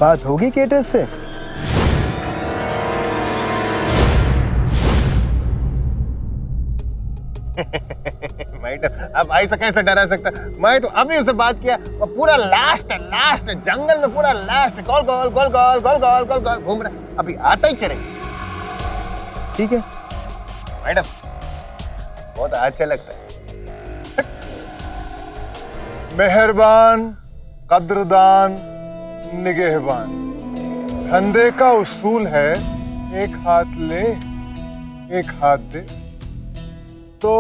बात होगी केटल से? मैडम अब ऐसा कैसे डरा सकता? मैं तो अभी उससे बात किया, वो पूरा लास्ट जंगल में पूरा लास्ट गोल गोल गोल गोल गोल गोल गोल गोल घूम रहा, अभी आता ही चलेगा। ठीक है मैडम, बहुत अच्छा लगता है। मेहरबान, कद्रदान, निगहबान, धंधे का उसूल है एक हाथ ले एक हाथ दे। तो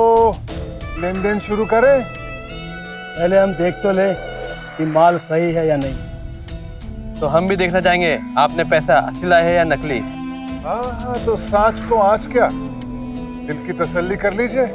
लेन देन शुरू करें? पहले हम देख तो ले कि माल सही है या नहीं। तो हम भी देखना चाहेंगे आपने पैसा असली लाया है या नकली। हाँ हाँ, तो सांच को आँच क्या, दिल की तसल्ली कर लीजिए।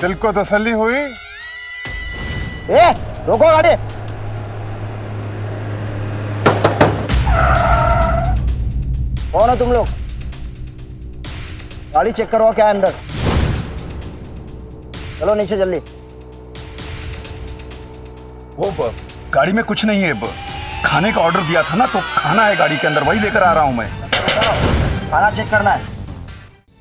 दिल को तसल्ली हुई? रोको गाड़ी। कौन हो तुम लोग? गाड़ी चेक करो क्या है अंदर। चलो नीचे जल्दी। वो गाड़ी में कुछ नहीं है। खाने का ऑर्डर दिया था ना, तो खाना है गाड़ी के अंदर, वही लेकर आ रहा हूँ मैं। खाना चेक करना है।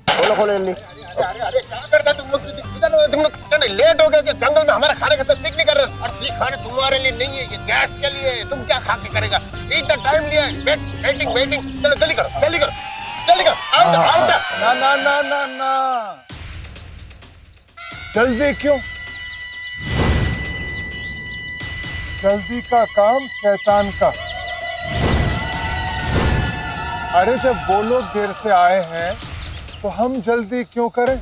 खोलो खोलो जल्दी। अरे अरे क्या करता तुम लोग? तुम लोग क्या नहीं लेट हो गए कि जंगल में हमारा खाने का तस्दीक नहीं कर रहे? और ये खाना तुम्हारे लिए नहीं है, ये गेस्ट के लिए है। तुम क्या खा के करेगा? इतना टाइम लिया है, वेटिंग वेटिंग। चलो जल्दी करो जल्दी करो जल्दी करो। Out out. ना ना ना ना ना, जल्दी क्यों? जल्दी का काम शैतान का। अरे जब वो लोग देर से आए हैं तो हम जल्दी क्यों करें?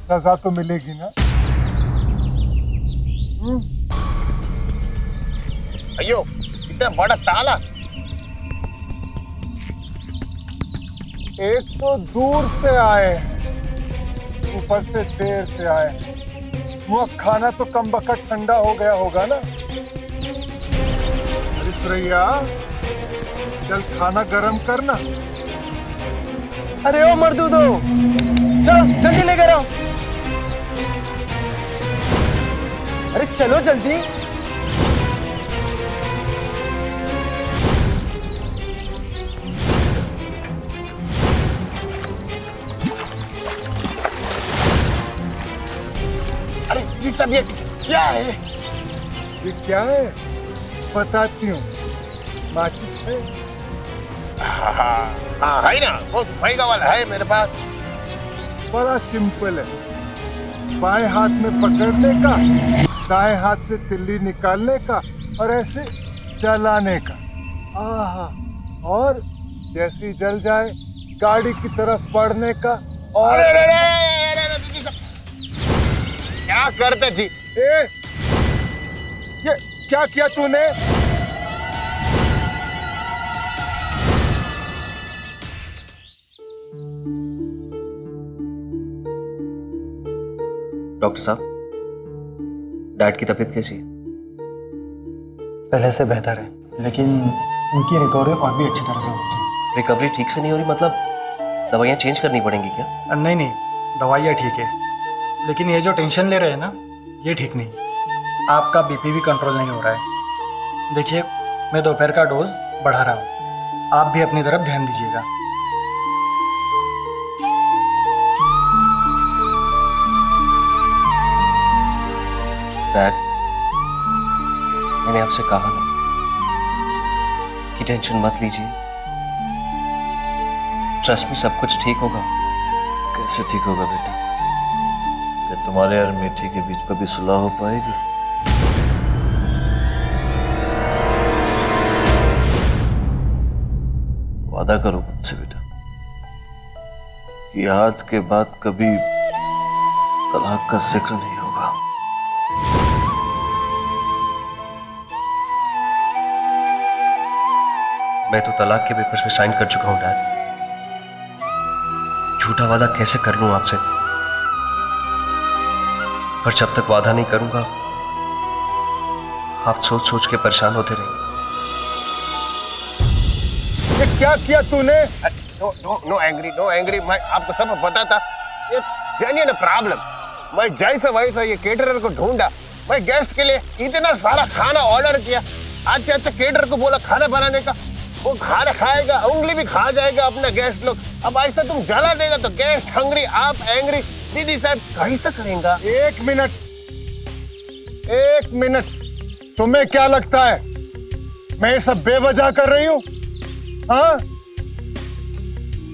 सजा तो मिलेगी ना। अयो इतना बड़ा ताला! एक तो दूर से आए हैं, ऊपर से देर से आए हैं। वो खाना तो कम बखत ठंडा हो गया होगा ना। अरे सुरैया, चल खाना गरम करना। अरे ओ मर्दूदो, चलो जल्दी लेकर आओ। अरे चलो जल्दी। अरे ये सब ये क्या है? ये क्या है बताती हूँ। माचिस है? हाँ है ना, वो महंगा वाला है मेरे पास। बड़ा सिंपल है, बाएं हाथ में पकड़ने का, दाएं हाथ से तिल्ली निकालने का और ऐसे जलाने का। आहा, और जैसे ही जल जाए गाड़ी की तरफ बढ़ने का। और क्या करते जी? ये क्या किया तूने? डॉक्टर साहब, डैड की तबीयत कैसी है? पहले से बेहतर है, लेकिन उनकी रिकवरी और भी अच्छी तरह से होनी चाहिए। रिकवरी ठीक से नहीं हो रही मतलब दवाइयाँ चेंज करनी पड़ेंगी क्या? नहीं नहीं, दवाइयाँ ठीक है, लेकिन ये जो टेंशन ले रहे हैं ना, ये ठीक नहीं। आपका बीपी भी कंट्रोल नहीं हो रहा है। देखिए, मैं दोपहर का डोज बढ़ा रहा हूँ, आप भी अपनी तरफ ध्यान दीजिएगा। डैड, मैंने आपसे कहा ना कि टेंशन मत लीजिए। ट्रस्ट में सब कुछ ठीक होगा। कैसे ठीक होगा बेटा? क्या तुम्हारे और मीठी के बीच कभी सुलह हो पाएगी? वादा करो मुझसे बेटा कि आज के बाद कभी तलाक का जिक्र नहीं होगा। मैं तो तलाक के पेपर्स में साइन कर चुका हूं डैड। झूठा वादा कैसे कर लूं आपसे, पर जब तक वादा नहीं करूंगा आप सोच सोच के परेशान होते रहेंगे। ये क्या किया तूने? नो एंग्री, मैं आपको सब पता था। ये जेन्युइन प्रॉब्लम। मैं जैसे वैसे ये केटरर को ढूंढा, मैं गेस्ट के लिए इतना सारा खाना ऑर्डर किया। अच्छा केटरर को बोला खाना बनाने का, वो खाना खाएगा, उंगली भी खा जाएगा अपना गेस्ट लोग। अब ऐसा तुम जला देगा तो गेस्ट हंग्री, आप एंग्री। दीदी साहब कैसे करेंगे? एक मिनट, तुम्हें क्या लगता है मैं ये सब बेवजह कर रही हूं? हाँ,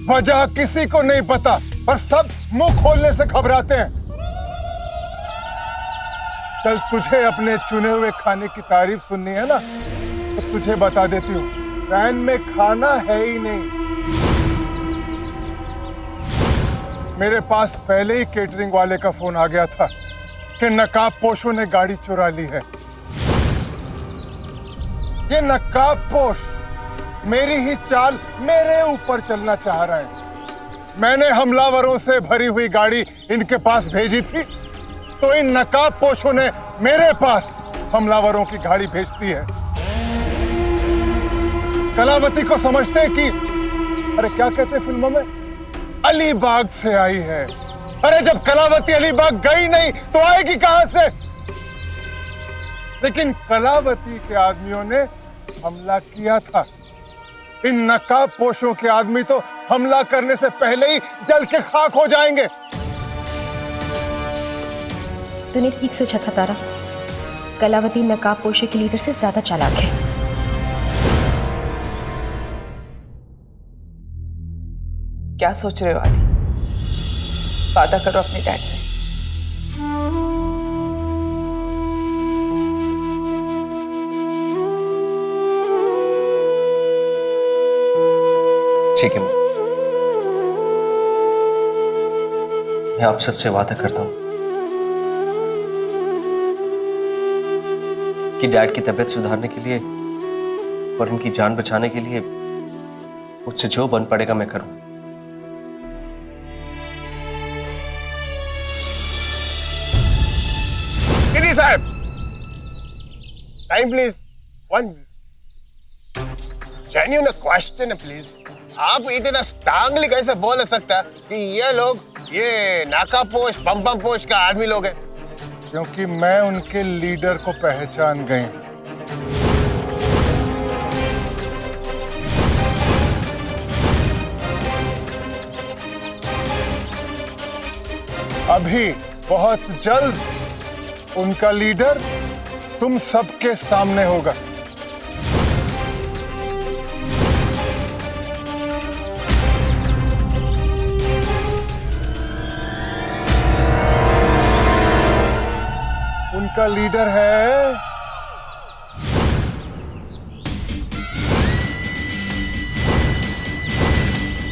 वजह किसी को नहीं पता, पर सब मुंह खोलने से घबराते हैं। चल तुझे अपने चुने हुए खाने की तारीफ सुननी है ना, तो तुझे बता देती हूँ, वैन में खाना है ही नहीं। मेरे पास पहले ही केटरिंग वाले का फोन आ गया था कि नकाबपोशों ने गाड़ी चुरा ली है। ये नकाबपोश मेरी ही चाल मेरे ऊपर चलना चाह रहा है। मैंने हमलावरों से भरी हुई गाड़ी इनके पास भेजी थी, तो इन नकाबपोशों ने मेरे पास हमलावरों की गाड़ी भेजती है। कलावती को समझते हैं कि अरे क्या कहते हैं फिल्मों में, अलीबाग से आई है। अरे जब कलावती अलीबाग गई नहीं तो आएगी कहां से? लेकिन कलावती के आदमियों ने हमला किया था। इन नकाबपोशों के आदमी तो हमला करने से पहले ही जल के खाक हो जाएंगे। तूने ठीक सोचा था तारा, कलावती नकाबपोशों के लीडर से ज्यादा चालाक है। क्या सोच रहे हो आदि? वादा करो अपने डैड से। ठीक है, मैं आप सबसे वादा करता हूं कि डैड की तबीयत सुधारने के लिए और इनकी जान बचाने के लिए मुझसे जो बन पड़ेगा मैं करूं। दीदी साहब, time please. One genuine question please. आप इतना स्ट्रांगली कैसे बोल सकता है कि ये लोग ये नाकापोश पंपमपोश का आदमी लोग हैं? क्योंकि मैं उनके लीडर को पहचान गई। अभी बहुत जल्द उनका लीडर तुम सबके सामने होगा। उनका लीडर है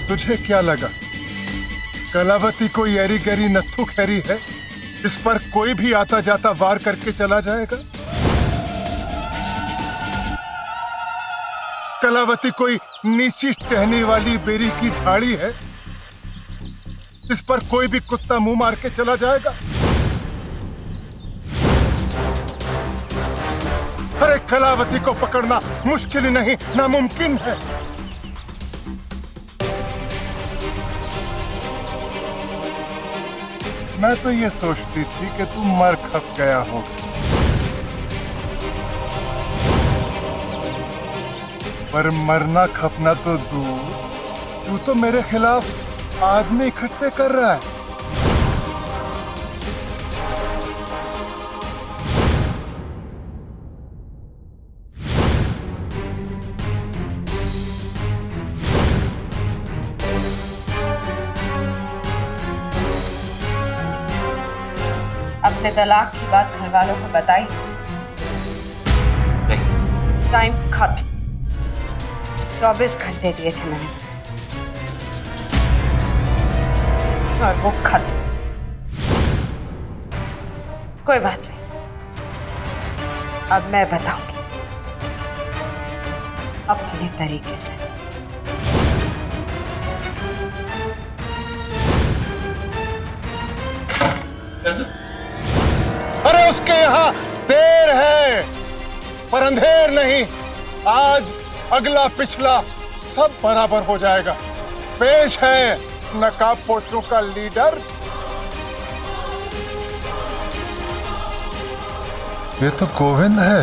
तुझे क्या लगा कलावती कोई एरी गरी नत्थु खैरी है इस पर कोई भी आता जाता वार करके चला जाएगा? कलावती कोई नीची टहनी वाली बेरी की झाड़ी है इस पर कोई भी कुत्ता मुंह मार के चला जाएगा? अरे कलावती को पकड़ना मुश्किल ही नहीं नामुमकिन है। मैं तो ये सोचती थी कि तू मर खप गया हो, पर मरना खपना तो दूर, तू तो मेरे खिलाफ आदमी इकट्ठे कर रहा है। अपने तलाक की बात घर वालों को बताई? नहीं। टाइम खत्म। 24 घंटे दिए थे मैंने और वो खत्म। कोई बात नहीं, अब मैं बताऊंगी अपने तरीके से। के यहाँ देर है पर अंधेर नहीं। आज अगला पिछला सब बराबर हो जाएगा। पेश है नकाबपोशों का लीडर। ये तो गोविंद है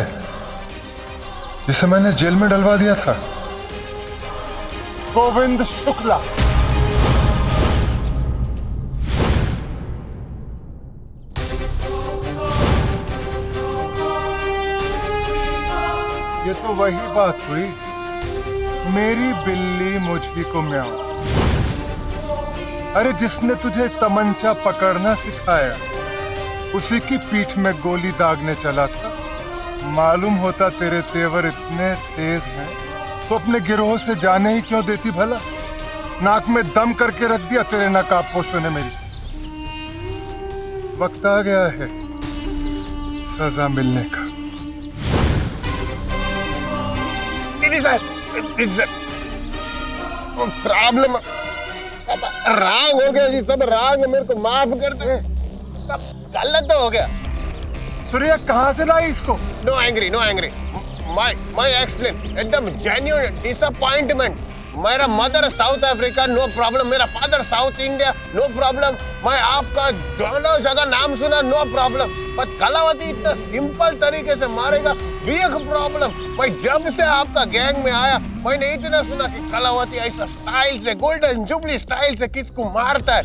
जिसे मैंने जेल में डलवा दिया था। गोविंद शुक्ला। ये तो वही बात हुई, मेरी बिल्ली मुझी को म्याऊं। अरे जिसने तुझे तमंचा पकड़ना सिखाया उसी की पीठ में गोली दागने चला था। मालूम होता तेरे तेवर इतने तेज हैं तो अपने गिरोह से जाने ही क्यों देती भला। नाक में दम करके रख दिया तेरे नकाबपोशों ने मेरी। वक्त आ गया है सजा मिलने का। प्रॉब्लम सब रॉन्ग हो गया जी, सब रॉन्ग। मेरे को माफ कर दो, सब गलत हो गया। सूर्या कहाँ से लाई इसको? No angry, no angry. My explain एकदम जेन्युइन डिसअपॉइंटमेंट। मेरा mother South Africa, no problem. मेरा father South India, no problem. मैं आपका दोनों जगह नाम सुना, नो प्रॉब्लम। पर कलावती इतना सिंपल तरीके से मारेगा, बिग प्रॉब्लम। मैं जब से आपका गैंग में आया मैंने इतना सुना कि कलावती ऐसा स्टाइल से, गोल्डन जुबली स्टाइल से किसको मारता है,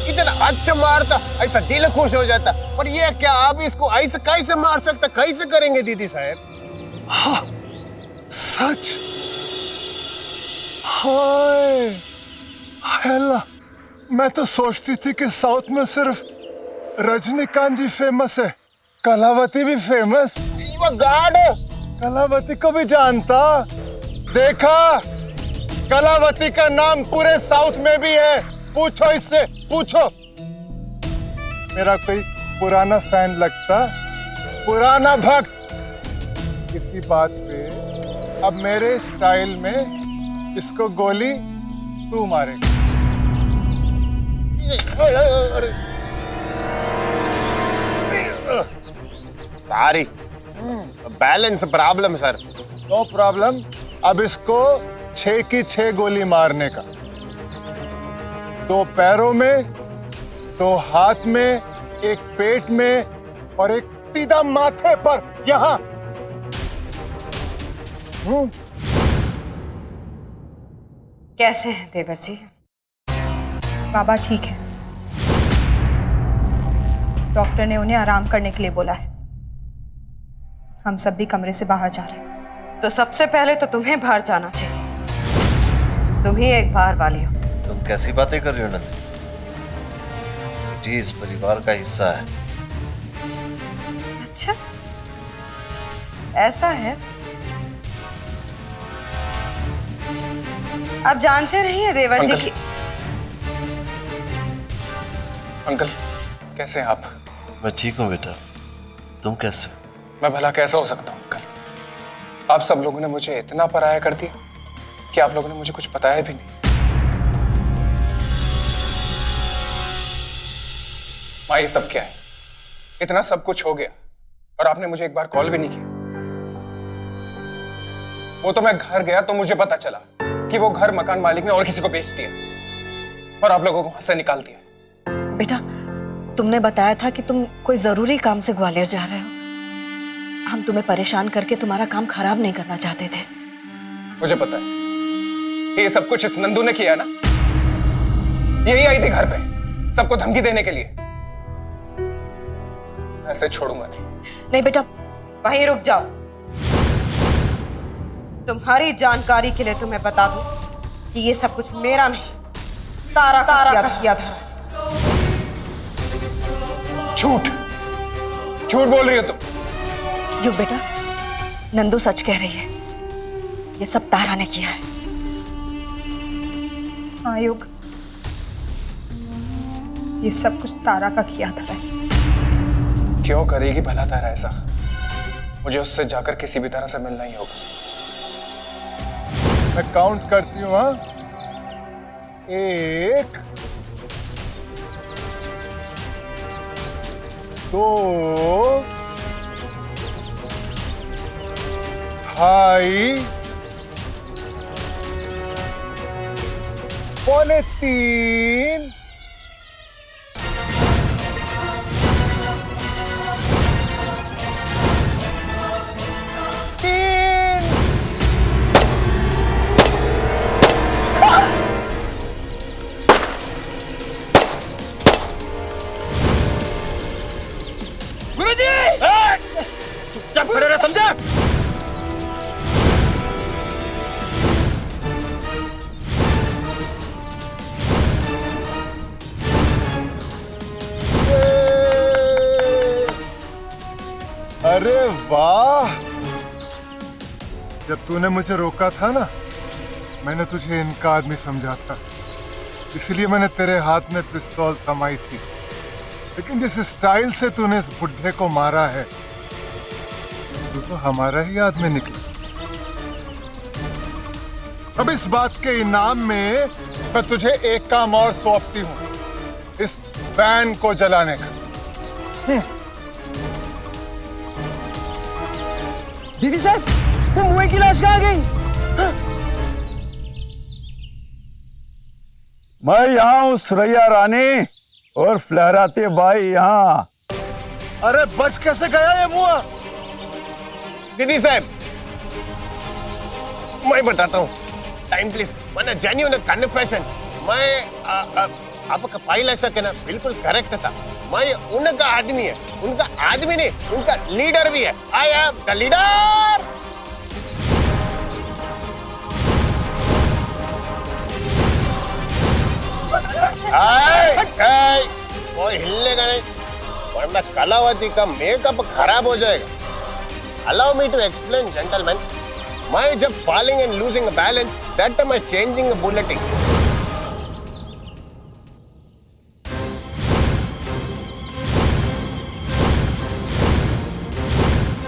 इतना अच्छा मारता, ऐसा दिल खुश हो जाता। पर ये क्या, आप इसको ऐसे कैसे मार सकते, कैसे करेंगे दीदी साहब? हाँ सच। हाय हाय अल्लाह, मैं तो सोचती थी कि साउथ में सिर्फ रजनीकांत जी फेमस है, कलावती भी फेमस। गॉड, कलावती को भी जानता। देखा, कलावती का नाम पूरे साउथ में भी है। पूछो इससे, पूछो। मेरा कोई पुराना फैन लगता, पुराना भक्त। इसी बात पे अब मेरे स्टाइल में इसको गोली तू मारेगा। Sorry, balance problem sir. No problem. अब इसको 6 की 6 गोली मारने का। 2 पैरों में, 2 हाथ में, 1 पेट में और 1 सीधा माथे पर, यहां। कैसे हैं देवर जी? बाबा ठीक है। डॉक्टर ने उन्हें आराम करने के लिए बोला है। हम सब भी कमरे से बाहर जा रहे हैं। तो सबसे पहले तो तुम्हें बाहर जाना चाहिए। तुम ही एक बाहर वाली हो। तुम कैसी बातें कर रही हो नंदी? बेटी इस परिवार का हिस्सा है। अच्छा, ऐसा है। आप जानते रहिए देवर जी की। अंकल कैसे हैं आप? मैं ठीक हूँ बेटा, तुम कैसे? मैं भला कैसा हो सकता हूँ अंकल? आप सब लोगों ने मुझे इतना पराया कर दिया कि आप लोगों ने मुझे कुछ बताया भी नहीं। माँ, ये सब क्या है? इतना सब कुछ हो गया और आपने मुझे एक बार कॉल भी नहीं किया। वो तो मैं घर गया तो मुझे पता चला कि वो घर मकान मालिक ने और किसी को बेच दिया और आप लोगों को वहां से निकाल दिया। बेटा, तुमने बताया था कि तुम कोई जरूरी काम से ग्वालियर जा रहे हो। हम तुम्हें परेशान करके तुम्हारा काम खराब नहीं करना चाहते थे। मुझे पता है ये सब कुछ इस नंदू ने किया ना। यही आई थी घर पे सबको धमकी देने के लिए। ऐसे छोड़ूंगा नहीं। नहीं बेटा, वहीं रुक जाओ। तुम्हारी जानकारी के लिए तुम्हें बता दूं कि ये सब कुछ मेरा नहीं, तारा किया था। झूठ झूठ बोल रही हो तुम। युग बेटा, नंदू सच कह रही है। ये सब तारा ने किया है। हाँ युग, ये सब कुछ तारा का किया था। क्यों करेगी भला तारा ऐसा? मुझे उससे जाकर किसी भी तरह से मिलना ही होगा। मैं काउंट करती हूँ। हाँ, 1 2 2.5 पौने 3 चुपचाप खड़े रहे, समझा? अरे वाह! जब तूने मुझे रोका था ना, मैंने तुझे इनका आदमी समझा था, इसलिए मैंने तेरे हाथ में पिस्तौल थमाई थी। लेकिन जिस स्टाइल से तूने इस बुढ़े को मारा है, तू तो हमारा ही आदमी निकला। अब इस बात के इनाम में मैं तुझे एक काम और सौंपती हूँ, इस वैन को जलाने का। दीदी साहब, वो मुए की लाश कहाँ गई? मैं यहाँ हूँ सुरैया रानी और फलहराते भाई यहाँ। अरे बच कैसे गया ये मुआ? दीदी साहब, मैं बताता हूँ, टाइम प्लीज। मैंने जेन्युइन कन्फेशन, मैं आपका फाइल ऐसा कहना बिल्कुल करेक्ट था। मैं उनका आदमी है, उनका आदमी नहीं, उनका लीडर भी है। I am the leader. कोई हिलने नहीं, वरना कलावती का मेकअप खराब हो जाएगा। Allow me to explain gentleman. मैं जब falling and losing balance, that time I changing bulleting.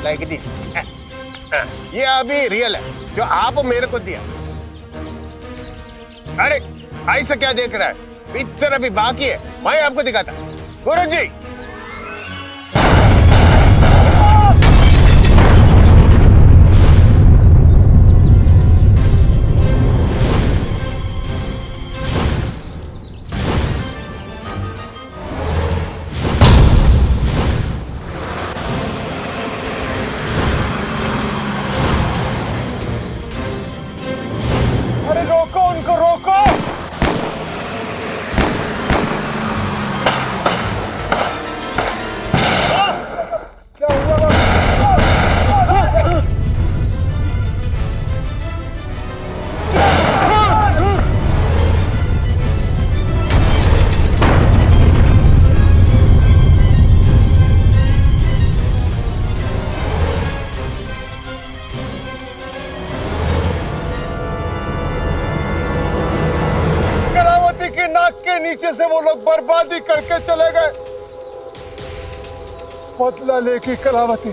Like this. ये अभी रियल है जो आप मेरे को दिया। अरे ऐसा क्या देख रहा है? पिक्चर अभी बाकी है, मैं आपको दिखाता। गुरुजी, अरे रोको उनको, रोको! क्या हुआ? कलावती की नाक के नीचे से वो लोग बर्बादी करके चले गए। बदला लेगी कलावती,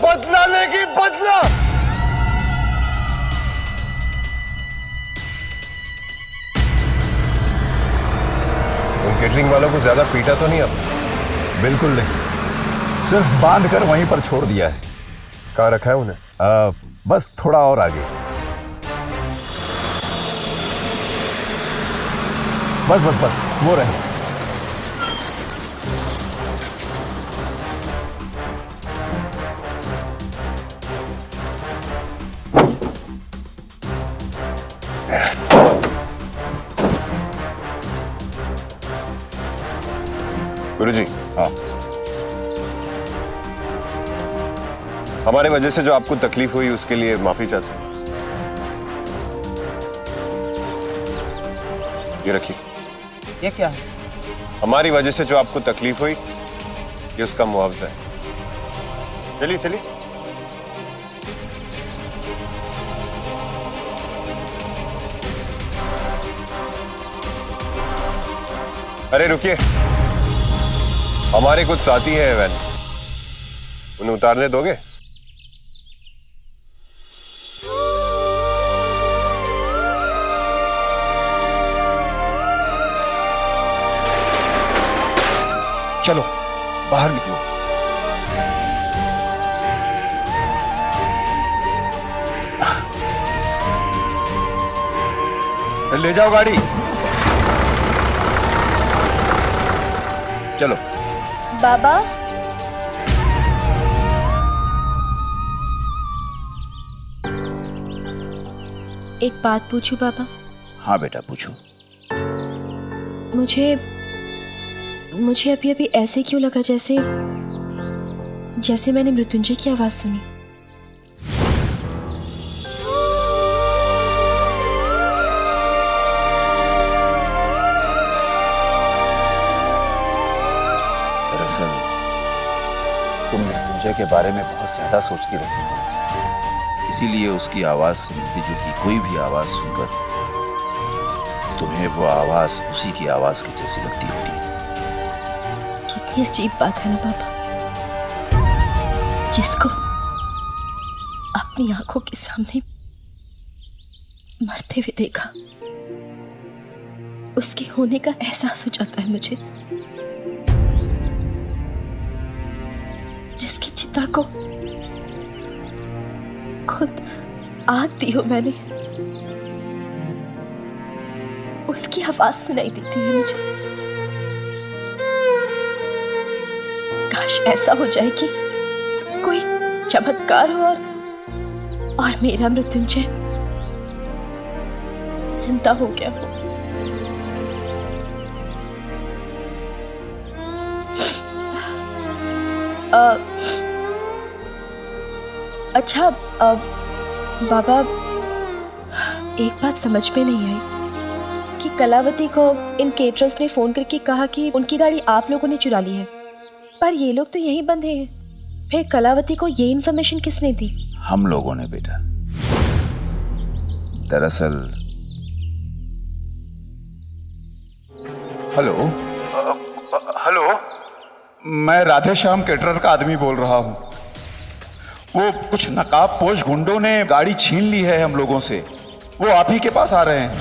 बदला लेगी, बदला। उन केटरिंग वालों को ज्यादा पीटा तो नहीं अब? बिल्कुल नहीं, सिर्फ बांध कर वहीं पर छोड़ दिया है। कहाँ रखा है उन्हें? बस थोड़ा और आगे। बस बस बस, वो रहे। गुरुजी, हाँ, हमारे वजह से जो आपको तकलीफ हुई उसके लिए माफी चाहते हैं। ये रखिए। ये क्या है? हमारी वजह से जो आपको तकलीफ हुई, ये उसका मुआवजा है। चलिए चलिए। अरे रुकिए, हमारे कुछ साथी हैं वैन, उन्हें उतारने दोगे? चलो बाहर निकलो। ले जाओ गाड़ी, चलो। बाबा, एक बात पूछूं बाबा? हाँ बेटा पूछो। मुझे अभी अभी ऐसे क्यों लगा जैसे मैंने मृत्युंजय की आवाज सुनी। दरअसल तुम मृत्युंजय के बारे में बहुत ज्यादा सोचती रहती हो, इसीलिए उसकी आवाज से मिलती जुलती कोई भी आवाज सुनकर तुम्हें वो आवाज उसी की आवाज की जैसी लगती होगी। कितनी अजीब बात है ना बाबा, जिसको अपनी आंखों के सामने मरते हुए देखा, उसके होने का एहसास हो जाता है मुझे। जिसकी चिता को खुद आग दी हो मैंने, उसकी आवाज सुनाई देती है मुझे। काश ऐसा हो जाए कि कोई चमत्कार हो और मेरा मृत्युंजय जिंदा हो गया हो। अच्छा बाबा, एक बात समझ में नहीं आई कि कलावती को इन केटरर्स ने फोन करके कहा कि उनकी गाड़ी आप लोगों ने चुरा ली है, पर ये लोग तो यहीं बंधे हैं। फिर कलावती को ये इन्फॉर्मेशन किसने दी? हम लोगों ने बेटा। दरअसल हेलो हेलो, मैं राधे श्याम केटरर का आदमी बोल रहा हूं। वो कुछ नकाबपोश गुंडों ने गाड़ी छीन ली है हम लोगों से, वो आप ही के पास आ रहे हैं।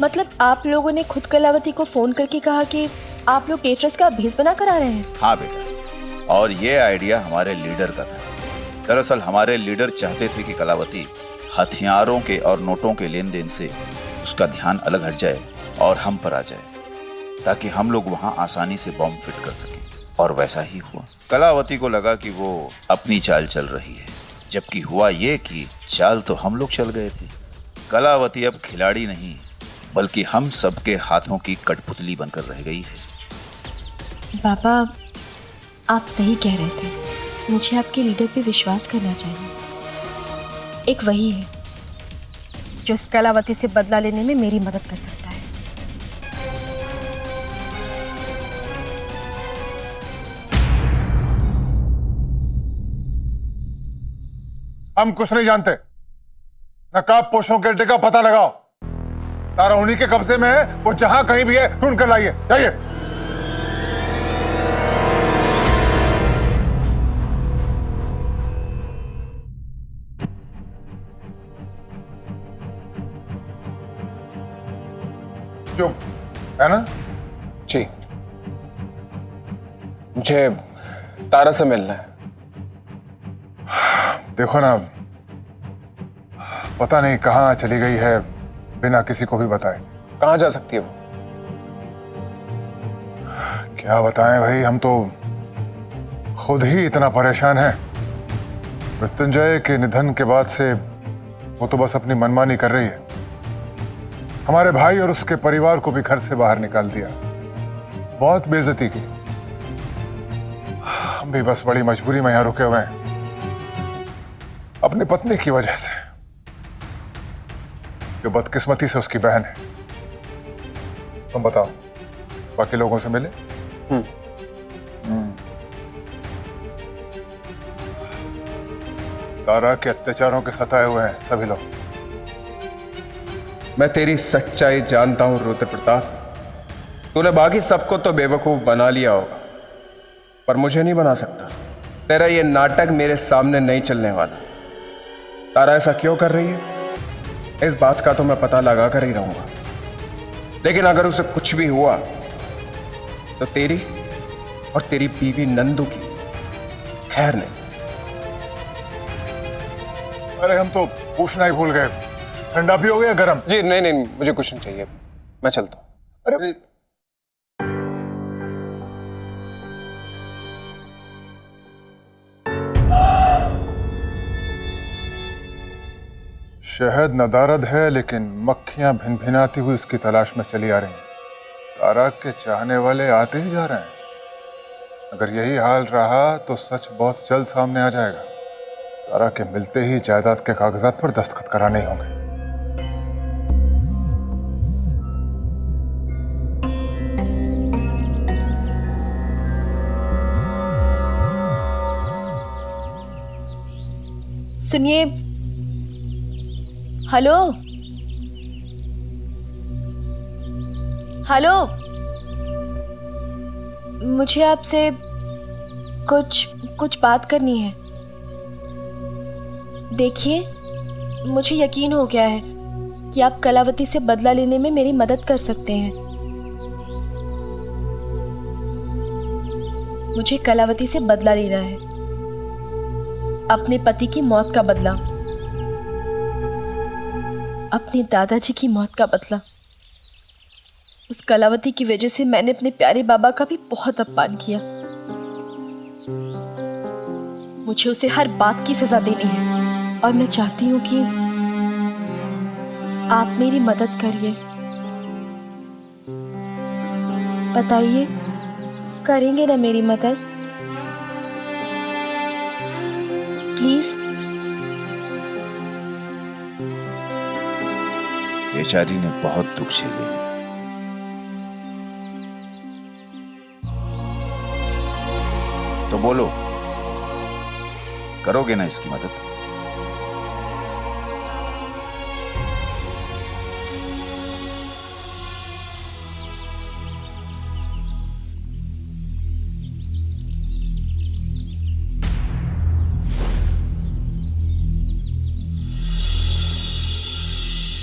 मतलब आप लोगों ने खुद कलावती को फोन करके कहा कि आप लोग केटरर्स का भेस बना कर आ रहे हैं? हाँ बेटा, और ये आइडिया हमारे लीडर का था। दरअसल हमारे लीडर चाहते थे कि कलावती हथियारों के और नोटों के लेन देन से उसका ध्यान अलग हट जाए और हम पर आ जाए, ताकि हम लोग वहां आसानी से बॉम्ब फिट कर सकें। और वैसा ही हुआ। कलावती को लगा कि वो अपनी चाल चल रही है, जबकि हुआ ये कि चाल तो हम लोग चल गए थे। कलावती अब खिलाड़ी नहीं, बल्कि हम सबके हाथों की कठपुतली बनकर रह गई है। बाबा, आप सही कह रहे थे। मुझे आपके लीडर पे विश्वास करना चाहिए। एक वही है जो इस कलावती से बदला लेने में मेरी मदद कर सकता है। हम कुछ नहीं जानते। नकाबपोशों के अड्डे का पता लगाओ। तारा उन्हीं के कब्जे में है, वो जहां कहीं भी है ढूंढ कर लाइए। जाइए। चुप है ना? जी, मुझे तारा से मिलना है। देखो ना, पता नहीं कहां चली गई है बिना किसी को भी बताए। कहां जा सकती है वो? क्या बताएं भाई, हम तो खुद ही इतना परेशान हैं। मृत्युंजय के निधन के बाद से वो तो बस अपनी मनमानी कर रही है। हमारे भाई और उसके परिवार को भी घर से बाहर निकाल दिया, बहुत बेइज्जती की। हम भी बस बड़ी मजबूरी में यहां रुके हुए हैं, अपनी पत्नी की वजह से, जो बदकिस्मती से उसकी बहन है। तुम बताओ, बाकी लोगों से मिले? तारा के अत्याचारों के सताए हुए हैं सभी लोग। मैं तेरी सच्चाई जानता हूं रुद्र प्रताप। तूने बाकी सबको तो बेवकूफ बना लिया होगा, पर मुझे नहीं बना सकता। तेरा ये नाटक मेरे सामने नहीं चलने वाला। तारा ऐसा क्यों कर रही है, इस बात का तो मैं पता लगा कर ही रहूंगा। लेकिन अगर उसे कुछ भी हुआ तो तेरी और तेरी बीवी नंदू की खैर नहीं। अरे हम तो पूछना ही भूल गए, ठंडा भी हो गया गरम? जी नहीं नहीं, मुझे कुछ नहीं चाहिए, मैं चलता हूँ। अरे शहद नदारद है, लेकिन मक्खियां भिन भिनाती हुई इसकी तलाश में चली आ रही हैं। तारा के चाहने वाले आते ही जा रहे हैं। अगर यही हाल रहा तो सच बहुत जल्द सामने आ जाएगा। तारा के मिलते ही जायदाद के कागजात पर दस्तखत कराने ही होंगे। सुनिए, हेलो हेलो, मुझे आपसे कुछ बात करनी है। देखिए, मुझे यकीन हो गया है कि आप कलावती से बदला लेने में मेरी मदद कर सकते हैं। मुझे कलावती से बदला लेना है, अपने पति की मौत का बदला, अपने दादाजी की मौत का बदला। उस कलावती की वजह से मैंने अपने प्यारे बाबा का भी बहुत अपमान किया। मुझे उसे हर बात की सजा देनी है और मैं चाहती हूं कि आप मेरी मदद करिए। बताइए, करेंगे ना मेरी मदद? प्लीज। बेचारी ने बहुत दुख झेले। तो बोलो, करोगे ना इसकी मदद?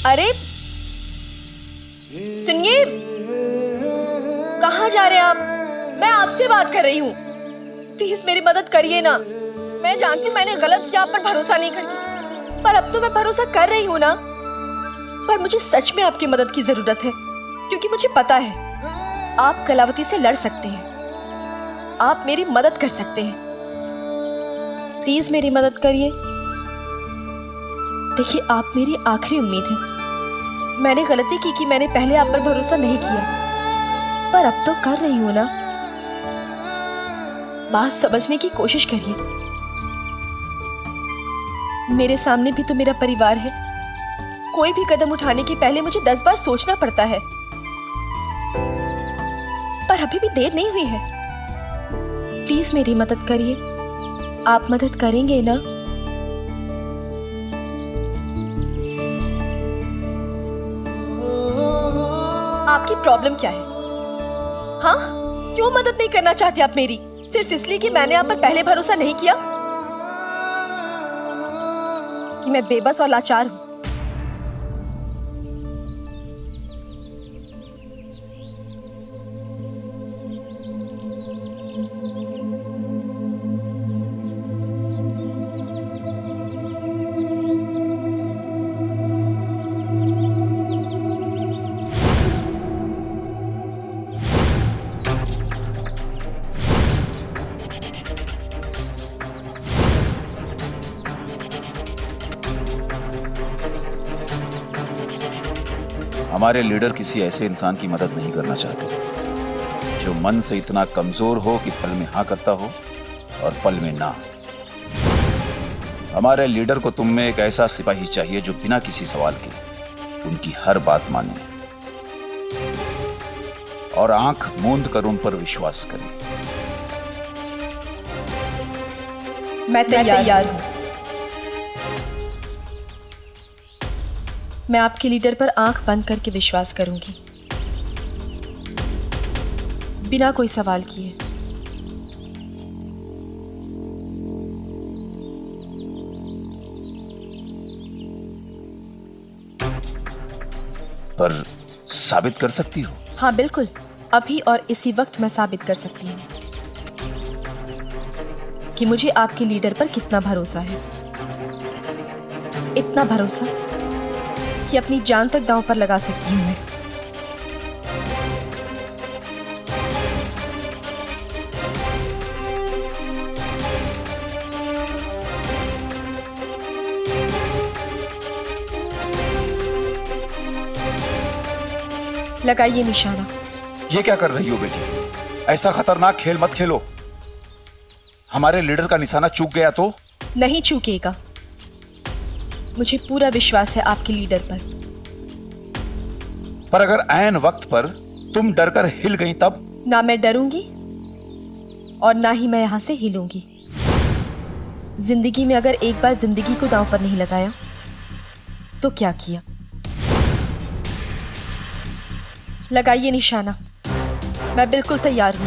अरे सुनिए, कहाँ जा रहे हैं आप? मैं आपसे बात कर रही हूँ। प्लीज मेरी मदद करिए ना। मैं जानती हूँ मैंने गलत किया, आप पर भरोसा नहीं करती, पर अब तो मैं भरोसा कर रही हूँ ना। पर मुझे सच में आपकी मदद की जरूरत है, क्योंकि मुझे पता है आप कलावती से लड़ सकते हैं, आप मेरी मदद कर सकते हैं। प्लीज मेरी मदद करिए। देखिए, आप मेरी आखिरी उम्मीद हैं। मैंने गलती की कि मैंने पहले आप पर भरोसा नहीं किया, पर अब तो कर रही हूं ना। बात समझने की कोशिश करिए। मेरे सामने भी तो मेरा परिवार है। कोई भी कदम उठाने के पहले मुझे 10 बार सोचना पड़ता है, पर अभी भी देर नहीं हुई है। प्लीज मेरी मदद करिए। आप मदद करेंगे ना? आपकी प्रॉब्लम क्या है? हाँ, क्यों मदद नहीं करना चाहते आप मेरी? सिर्फ इसलिए कि मैंने आप पर पहले भरोसा नहीं किया, कि मैं बेबस और लाचार हूं? हमारे लीडर किसी ऐसे इंसान की मदद नहीं करना चाहते जो मन से इतना कमजोर हो कि पल में हाँ करता हो और पल में ना। हमारे लीडर को तुम में एक ऐसा सिपाही चाहिए जो बिना किसी सवाल के उनकी हर बात माने और आंख मूंद कर उन पर विश्वास करे। मैं तैयार हूं। मैं आपके लीडर पर आंख बंद करके विश्वास करूंगी, बिना कोई सवाल किए। पर साबित कर सकती हो? हाँ बिल्कुल, अभी और इसी वक्त मैं साबित कर सकती हूँ। कि मुझे आपके लीडर पर कितना भरोसा है। इतना भरोसा कि अपनी जान तक दांव पर लगा सकती हूं मैं। लगाइए निशाना। ये क्या कर रही हो बेटी? ऐसा खतरनाक खेल मत खेलो। हमारे लीडर का निशाना चूक गया तो? नहीं चूकेगा। मुझे पूरा विश्वास है आपके लीडर पर अगर ऐन वक्त पर तुम डरकर हिल गई तब? ना मैं डरूंगी और ना ही मैं यहां से हिलूंगी। जिंदगी में अगर एक बार जिंदगी को दांव पर नहीं लगाया तो क्या किया। लगाइए निशाना। मैं बिल्कुल तैयार हूं।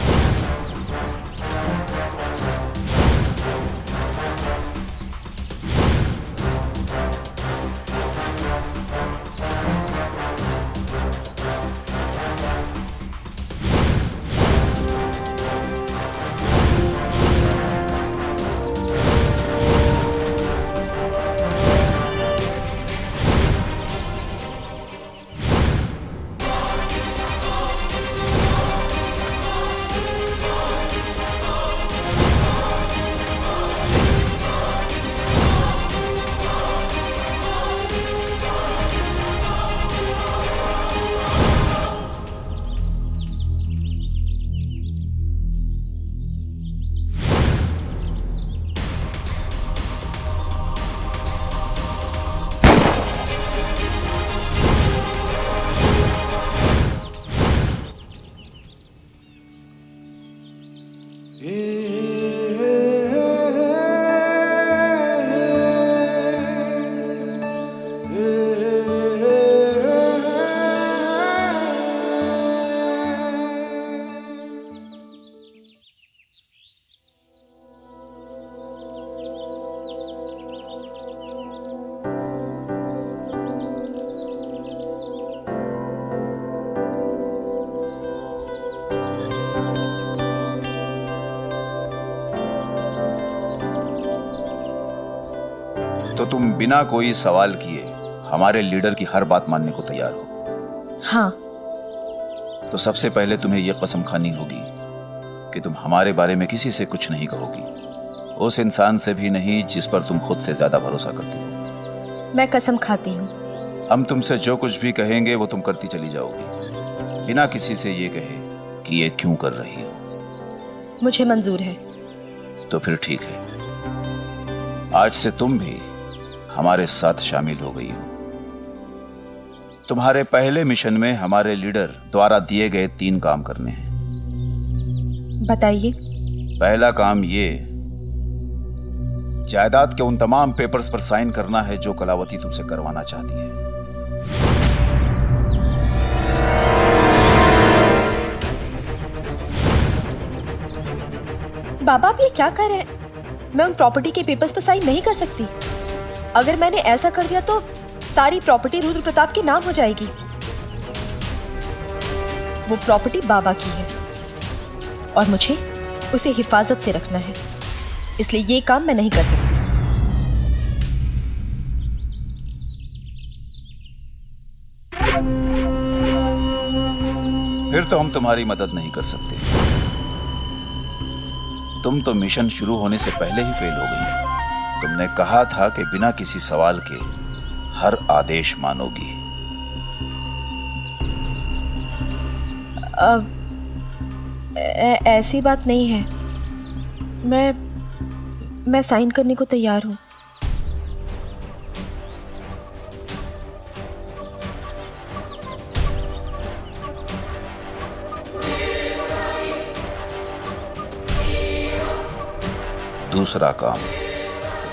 तो तुम बिना कोई सवाल किए हमारे लीडर की हर बात मानने को तैयार हो? हाँ। तो सबसे पहले तुम्हें यह कसम खानी होगी कि तुम हमारे बारे में किसी से कुछ नहीं कहोगी, उस इंसान से भी नहीं जिस पर तुम खुद से ज्यादा भरोसा करती हो। मैं कसम खाती हूँ। हम तुमसे जो कुछ भी कहेंगे वो तुम करती चली जाओगी, बिना किसी से ये कहे कि ये क्यों कर रही हो। मुझे मंजूर है। तो फिर ठीक है, आज से तुम भी हमारे साथ शामिल हो गई हो। तुम्हारे पहले मिशन में हमारे लीडर द्वारा दिए गए 3 काम करने हैं। बताइए। पहला काम ये, जायदाद के उन तमाम पेपर्स पर साइन करना है जो कलावती तुमसे करवाना चाहती है। बाबा आप ये क्या कर रहे हैं? मैं उन प्रॉपर्टी के पेपर्स पर साइन नहीं कर सकती। अगर मैंने ऐसा कर दिया तो सारी प्रॉपर्टी रुद्र प्रताप के नाम हो जाएगी। वो प्रॉपर्टी बाबा की है और मुझे उसे हिफाजत से रखना है, इसलिए ये काम मैं नहीं कर सकती। फिर तो हम तुम्हारी मदद नहीं कर सकते। तुम तो मिशन शुरू होने से पहले ही फेल हो गई। तुमने कहा था कि बिना किसी सवाल के हर आदेश मानोगी। ऐसी बात नहीं है। मैं साइन करने को तैयार हूं। दूसरा काम,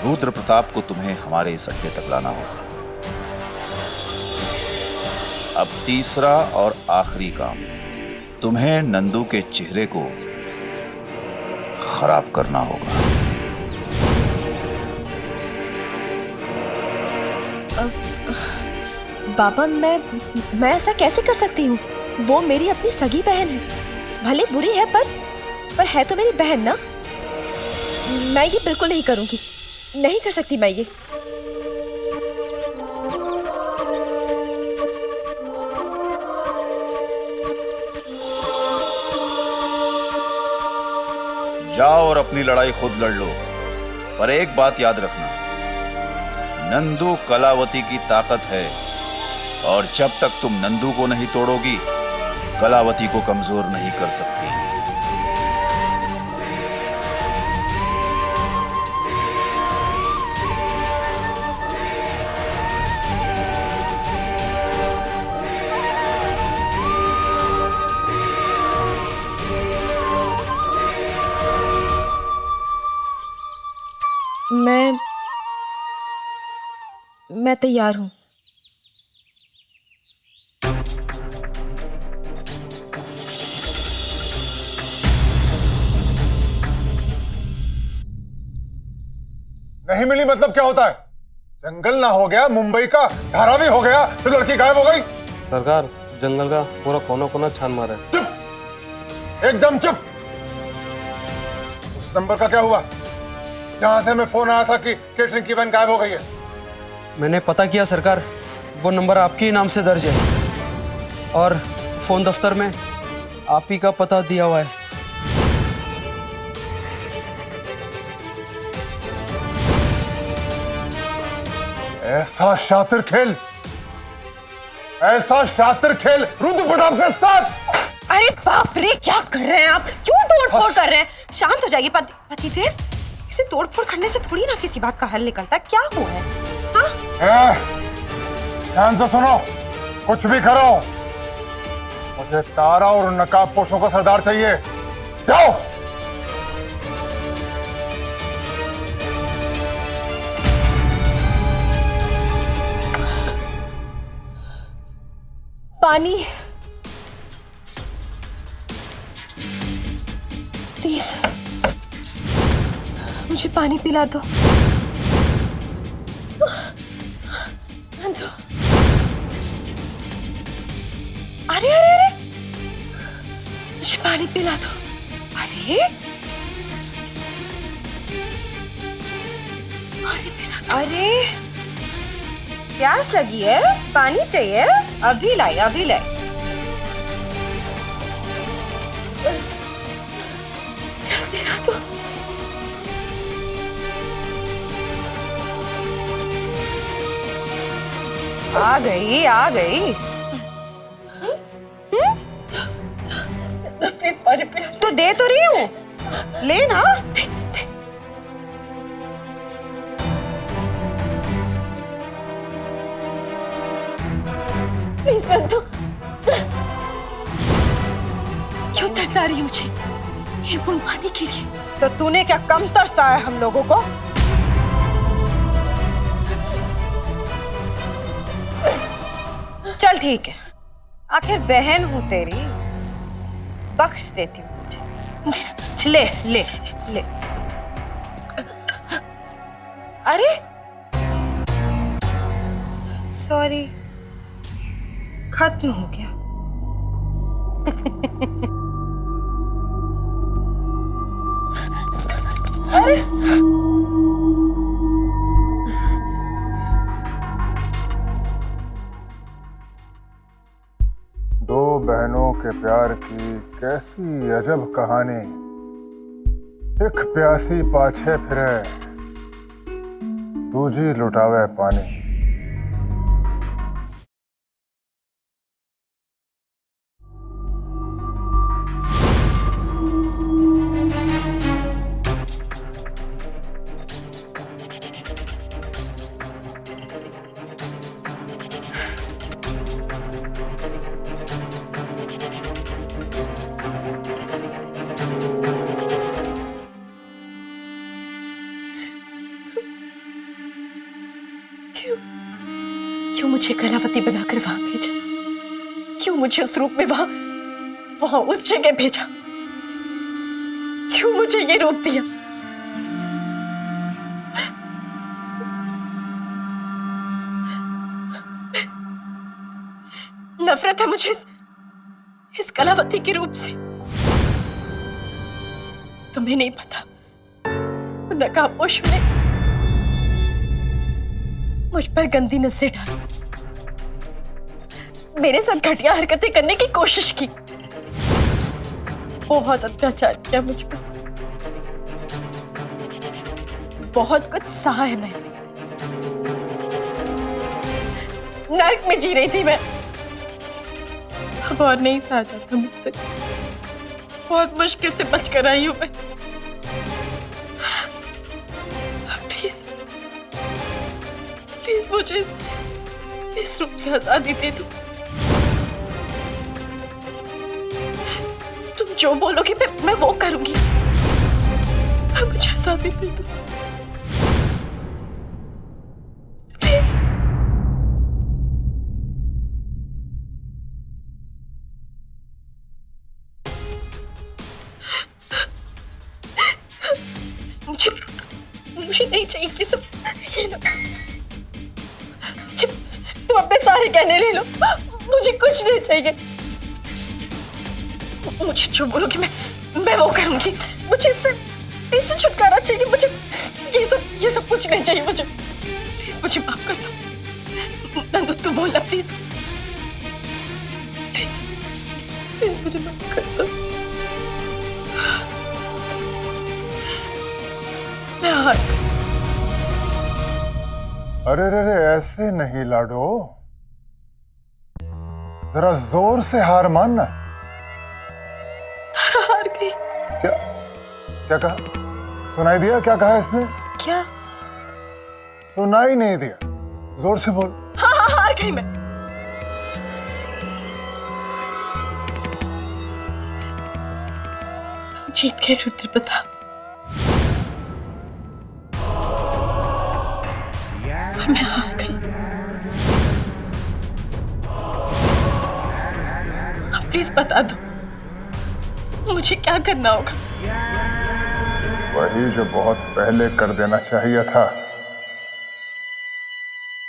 रुद्र प्रताप को तुम्हें हमारे इस अड्डे तक लाना होगा। अब तीसरा और आखिरी काम, तुम्हें नंदू के चेहरे को खराब करना होगा। बाबा मैं ऐसा कैसे कर सकती हूँ? वो मेरी अपनी सगी बहन है। भले बुरी है पर है तो मेरी बहन ना। मैं ये बिल्कुल नहीं करूंगी, नहीं कर सकती मैं ये। जाओ और अपनी लड़ाई खुद लड़ लो, पर एक बात याद रखना, नंदू कलावती की ताकत है और जब तक तुम नंदू को नहीं तोड़ोगी कलावती को कमजोर नहीं कर सकती। मैं तैयार हूं। नहीं मिली मतलब क्या होता है? जंगल ना हो गया, मुंबई का धारावी हो गया तो लड़की गायब हो गई। सरकार, जंगल का पूरा कोना कोना छान मारा है। चुप, एकदम चुप। उस नंबर का क्या हुआ जहां से हमें फोन आया था कि केटरिंग की वैन गायब हो गई है? मैंने पता किया सरकार, वो नंबर आपके ही नाम से दर्ज है और फोन दफ्तर में आप ही का पता दिया हुआ है। ऐसा शातिर खेल, ऐसा शातिर खेल रुद्र प्रताप के साथ। अरे बाप रे, क्या कर रहे हैं आप? क्यों तोड़फोड़ कर रहे हैं? शांत हो जाइए पतिदेव। इसे तोड़फोड़ करने से थोड़ी ना किसी बात का हल निकलता। क्या हुआ है? हाँ? ध्यान से सुनो, कुछ भी करो, मुझे तारा और नकाब पोशों का सरदार चाहिए। जाओ। पानी, प्लीज मुझे पानी पिला दो। अरे अरे अरे, मुझे पानी पिला दो। अरे पानी पिला दो। अरे प्यास लगी है, पानी चाहिए? अभी लाई, अभी लाई। जल्दी ला दो। आ गई, आ गई। प्लीज पानी पिला। तो दे तो रही हूँ, ले ना। प्लीज नंदू, क्यों तरसा रही है मुझे ये बूंद पानी के लिए? तो तूने क्या कम तरसा है हम लोगों को? चल ठीक है, आखिर बहन हूं तेरी, बख्श देती हूँ तुझे। ले ले ले। अरे सॉरी, खत्म हो गया। अरे दो बहनों के प्यार की कैसी अजब कहानी। एक प्यासी पाछे फिरे, दूजी लुटावे पानी। क्यों मुझे कलावती बनाकर वहां भेजा? क्यों मुझे उस रूप में वहां उस जगह भेजा? क्यों मुझे ये रूप दिया? नफरत है मुझे इस कलावती के रूप से। तुम्हें नहीं पता नकाबपोशों ने मुझ पर गंदी नजरें डाली, मेरे साथ घटिया हरकतें करने की कोशिश की, बहुत अत्याचार किया मुझ पर, बहुत कुछ सहा है मैंने। नर्क में जी रही थी मैं, अब और नहीं सहा जाता मुझसे। बहुत मुश्किल से बच कर आई हूं मैं। प्लीज प्लीज मुझे इस रूप से आजादी दे दो। तुम जो बोलोगे मैं वो करूंगी। मुझे आजादी दे दो प्लीज। मुझे नहीं चाहिए ये सब। ये लो, तुम अपने सारे गहने ले लो, मुझे कुछ नहीं चाहिए। मुझे जो बोलोगे मैं वो करूंगी। मुझे इससे छुटकारा चाहिए। मुझे ये सब कुछ नहीं चाहिए। मुझे प्लीज मुझे माफ कर दो। नंदू तू बोलना प्लीज प्लीज प्लीज मुझे माफ कर दो। मैं हार गई। अरे रे ऐसे नहीं लाडो, जरा जोर से हार मानना। हार गई। क्या क्या कहा? सुनाई दिया क्या कहा इसने? क्या सुनाई नहीं दिया? जोर से बोल। हाँ हार गई मैं। तुम जीत गए रुद्रप्रताप। और मैं हार गई। अब प्लीज बता दो मुझे क्या करना होगा। वही जो बहुत पहले कर देना चाहिए था।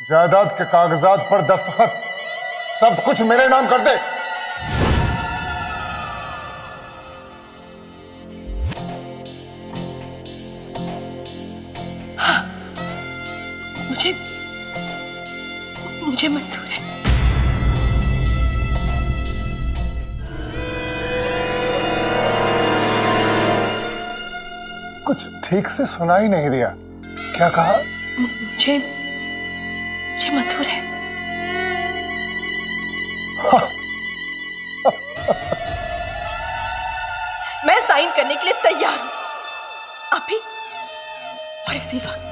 जायदाद के कागजात पर दस्तखत, सब कुछ मेरे नाम कर दे। हाँ, मुझे मंजूर है। कुछ ठीक से सुनाई नहीं दिया। क्या कहा? मुझे मंजूर है। मैं साइन करने के लिए तैयार हूं, अभी और इसी वक्त।